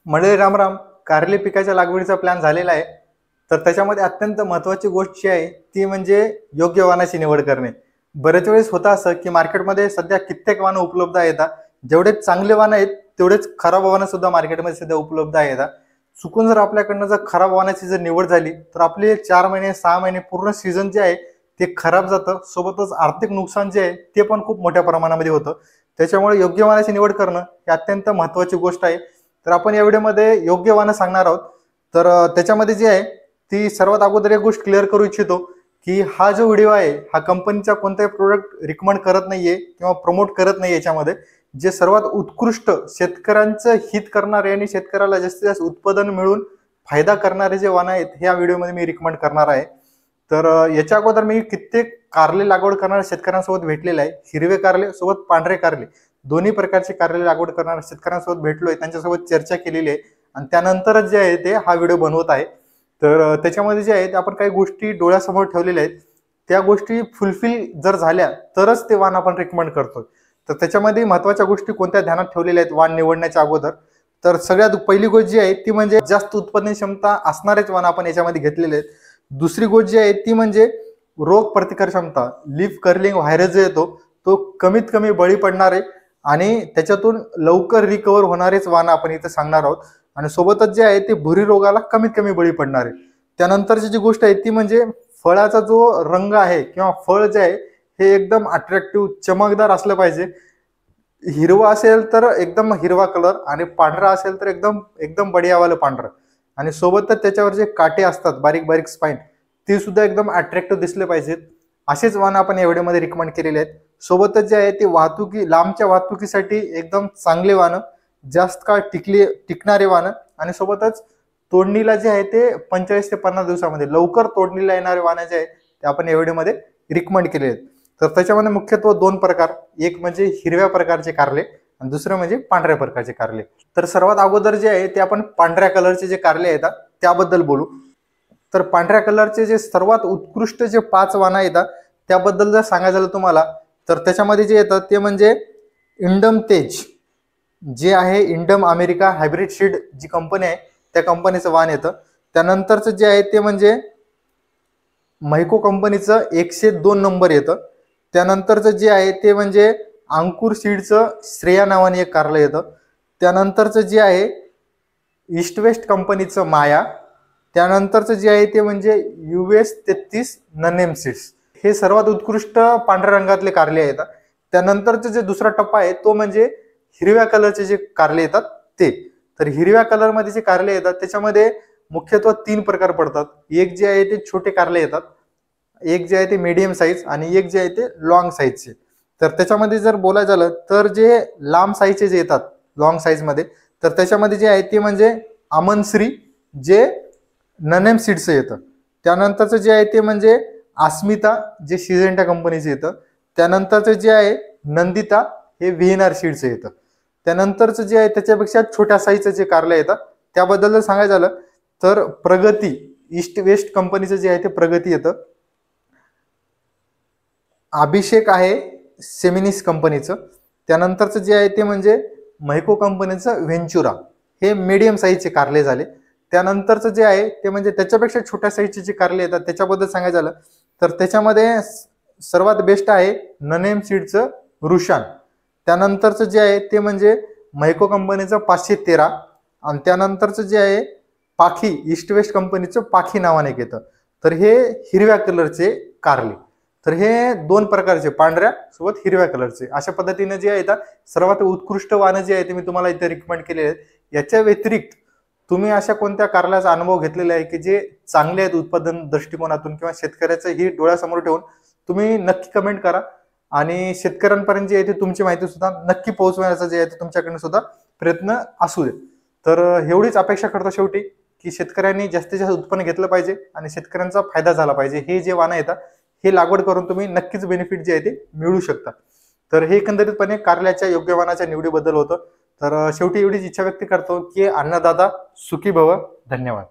मंडळी रामराम. कारली पिकाच्या लागवडीचा प्लॅन झालेला आहे. तर त्याच्यामध्ये अत्यंत महत्त्वाची गोष्ट जी आहे ती म्हणजे योग्य वाणाची निवड करणे. बरेच वेळेस होतं असं की मार्केटमध्ये सध्या कित्येक वाहनं उपलब्ध आहेत. जेवढे चांगले वाहनं आहेत तेवढेच खराब वाहनं सुद्धा मार्केटमध्ये सध्या उपलब्ध आहेत. चुकून जर आपल्याकडनं जर खराब वाहनाची जर निवड झाली तर आपले 4 महिने 6 महिने पूर्ण सीझन जे आहे ते खराब जातं. सोबतच आर्थिक नुकसान जे आहे ते पण खूप मोठ्या प्रमाणामध्ये होतं. त्याच्यामुळे योग्य वाणाची निवड करणं ही अत्यंत महत्त्वाची गोष्ट आहे. तर आपण या व्हिडिओमध्ये योग्य वाहनं सांगणार आहोत. तर त्याच्यामध्ये जे आहे ती सर्वात अगोदर एक गोष्ट क्लिअर करू इच्छितो की हा जो व्हिडिओ आहे हा कंपनीचा कोणताही प्रोडक्ट रिकमेंड करत नाहीये किंवा प्रमोट करत नाही. याच्यामध्ये जे सर्वात उत्कृष्ट शेतकऱ्यांचं हित करणारे आणि शेतकऱ्याला जास्तीत जास्त उत्पादन मिळून फायदा करणारे जे वाहनं आहेत ह्या व्हिडिओमध्ये मी रिकमेंड करणार आहे. तर याच्या अगोदर मी कित्येक कारले लागवड करणाऱ्या शेतकऱ्यांसोबत भेटलेला आहे. हिरवे कारले सोबत पांढरे कारले दोन्ही प्रकारचे कारले लागवड करणाऱ्या शेतकऱ्यांसोबत भेटलोय, त्यांच्यासोबत चर्चा केलेली आहे आणि त्यानंतरच जे आहे ते हा व्हिडिओ बनवत आहे. तर त्याच्यामध्ये जे आहे आपण काही गोष्टी डोळ्यासमोर ठेवलेल्या आहेत. त्या गोष्टी फुलफिल जर झाल्या तरच ते वाण आपण रिकमेंड करतो. तर त्याच्यामध्ये महत्त्वाच्या गोष्टी कोणत्या ध्यानात ठेवलेल्या आहेत वाण निवडण्याच्या अगोदर, तर सगळ्यात पहिली गोष्ट जी आहे ती म्हणजे जास्त उत्पादन क्षमता असणारेच वाण आपण याच्यामध्ये घेतलेले आहेत. दुसरी गोष्ट जी आहे ती म्हणजे रोग प्रतिकार क्षमता, लीफ कर्लिंग व्हायरस जो येतो तो कमीत कमी बळी पडणारे आणि त्याच्यातून लवकर रिकवर होणारेच वाहन आपण इथं सांगणार आहोत. आणि सोबतच जे आहे ते भुरी रोगाला कमीत कमी बळी पडणारे. त्यानंतरची जी गोष्ट आहे ती म्हणजे फळाचा जो रंग आहे किंवा फळ जे आहे हे एकदम अट्रॅक्टिव्ह चमकदार असलं पाहिजे. हिरवा असेल तर एकदम हिरवा कलर आणि पांढरा असेल तर एकदम एकदम बढियावालं पांढरं. आणि सोबतच त्याच्यावर जे काटे असतात बारीक बारीक स्पाइन ते सुद्धा एकदम अट्रॅक्टिव्ह दिसले पाहिजेत. असेच वाहन आपण या व्हिडिओमध्ये रिकमेंड केलेले आहेत. सोबतच जे आहे ते लांबच्या वाहतुकीसाठी एकदम चांगले वाहनं, जास्त काळ टिकणारे वाहनं आणि सोबतच तोडणीला जे आहे ते 45 ते 50 दिवसामध्ये लवकर तोडणीला येणारे वाहनं जे आहे ते आपण या व्हिडिओमध्ये रिकमेंड केले आहेत. तर त्याच्यामध्ये मुख्यत्वे 2 प्रकार, एक म्हणजे हिरव्या प्रकारचे कारले आणि दुसरं म्हणजे पांढऱ्या प्रकारचे कारले. तर सर्वात अगोदर जे आहे ते आपण पांढऱ्या कलरचे जे कारले येतात त्याबद्दल बोलू. तर पांढऱ्या कलरचे जे सर्वात उत्कृष्ट जे 5 वाहनं येतात त्याबद्दल जर सांगायचं झालं तुम्हाला तर त्याच्यामध्ये जे येतं ते म्हणजे इंडम तेज जे आहे, इंडम अमेरिका हायब्रिड सीड जी कंपनी आहे त्या कंपनीचं वाण येतं. त्यानंतरचं जे आहे ते म्हणजे मैको कंपनीचं 102 नंबर येतं. त्यानंतरचं जे आहे ते म्हणजे अंकुर सीडचं श्रेया नावाने एक कारलं येतं. त्यानंतरचं जे आहे ईस्ट वेस्ट कंपनीचं माया. त्यानंतरचं जे आहे ते म्हणजे US 33 ननेम सीड्स. हे सर्वात उत्कृष्ट पांढऱ्या रंगातले कारले आहेत. त्यानंतरचा जे दुसरा टप्पा आहे तो म्हणजे हिरव्या कलरचे जे कारले येतात ते. तर हिरव्या कलरमध्ये जे कारले येतात त्याच्यामध्ये मुख्यत्वे 3 प्रकार पडतात. एक जे आहे ते छोटे कारले येतात, एक जे आहे ते मीडियम साईज आणि एक जे आहे ते लॉंग साईजचे. तर त्याच्यामध्ये जर बोलायचं झालं तर जे लांब साईजचे जे येतात लॉंग साईजमध्ये तर त्याच्यामध्ये जे आहे ते म्हणजे अमनश्री जे ननेम सीडचं येतं. त्यानंतरचं जे आहे ते म्हणजे अस्मिता जे सिजेंटा कंपनीचं येतं. त्यानंतरचं जे आहे नंदिता हे VNR सीडचं येतं. त्यानंतरचं जे आहे त्याच्यापेक्षा छोट्या साईजचं जे कारलं येतं त्याबद्दल जर सांगायचं झालं तर प्रगती ईस्ट वेस्ट कंपनीचं जे आहे ते प्रगती येतं. अभिषेक आहे सेमिनिस कंपनीचं. त्यानंतरचं जे आहे ते म्हणजे मैको कंपनीचं व्हेंचुरा. हे मीडियम साईजचे कारले झाले. त्यानंतरचं जे आहे ते म्हणजे त्याच्यापेक्षा छोट्या साईजचे जे कारले येतात त्याच्याबद्दल सांगायचं झालं तर त्याच्यामध्ये सर्वात बेस्ट आहे ननेम सीडचं रुशान. त्यानंतरचं जे आहे ते म्हणजे मैको कंपनीचं 513 आणि त्यानंतरचं जे आहे पाखी ईस्ट वेस्ट कंपनीचं पाखी नावाने येतं. तर हे हिरव्या कलरचे कारले. तर हे 2 प्रकारचे पांढऱ्या सोबत हिरव्या कलरचे अशा पद्धतीने जे आहे सर्वात उत्कृष्ट वाहनं जे आहे ते मी तुम्हाला इथे रिकमेंड केलेले आहेत. याच्या व्यतिरिक्त तुम्ही अशा कोणत्या कारल्याचा अनुभव घेतलेला आहे की जे चांगले आहेत उत्पादन दृष्टिकोनातून किंवा शेतकऱ्याचं ही डोळ्यासमोर ठेवून तुम्ही नक्की कमेंट करा आणि शेतकऱ्यांपर्यंत जे आहे ते तुमची माहिती सुद्धा नक्की पोहोचवण्याचा जे आहे ते तुमच्याकडनं सुद्धा प्रयत्न असू दे. तर एवढीच अपेक्षा करतो शेवटी की शेतकऱ्यांनी जास्तीत जास्त उत्पन्न घेतलं पाहिजे आणि शेतकऱ्यांचा फायदा झाला पाहिजे. हे जे वाहनं येतात हे लागवड करून तुम्ही नक्कीच बेनिफिट जे आहे ते मिळू शकता. तर हे एकंदरीतपणे कारल्याच्या योग्य वाहनाच्या निवडीबद्दल होतं. तर शेवटी एवढीच इच्छा व्यक्त करतो की अन्नदाता सुखी भव. धन्यवाद.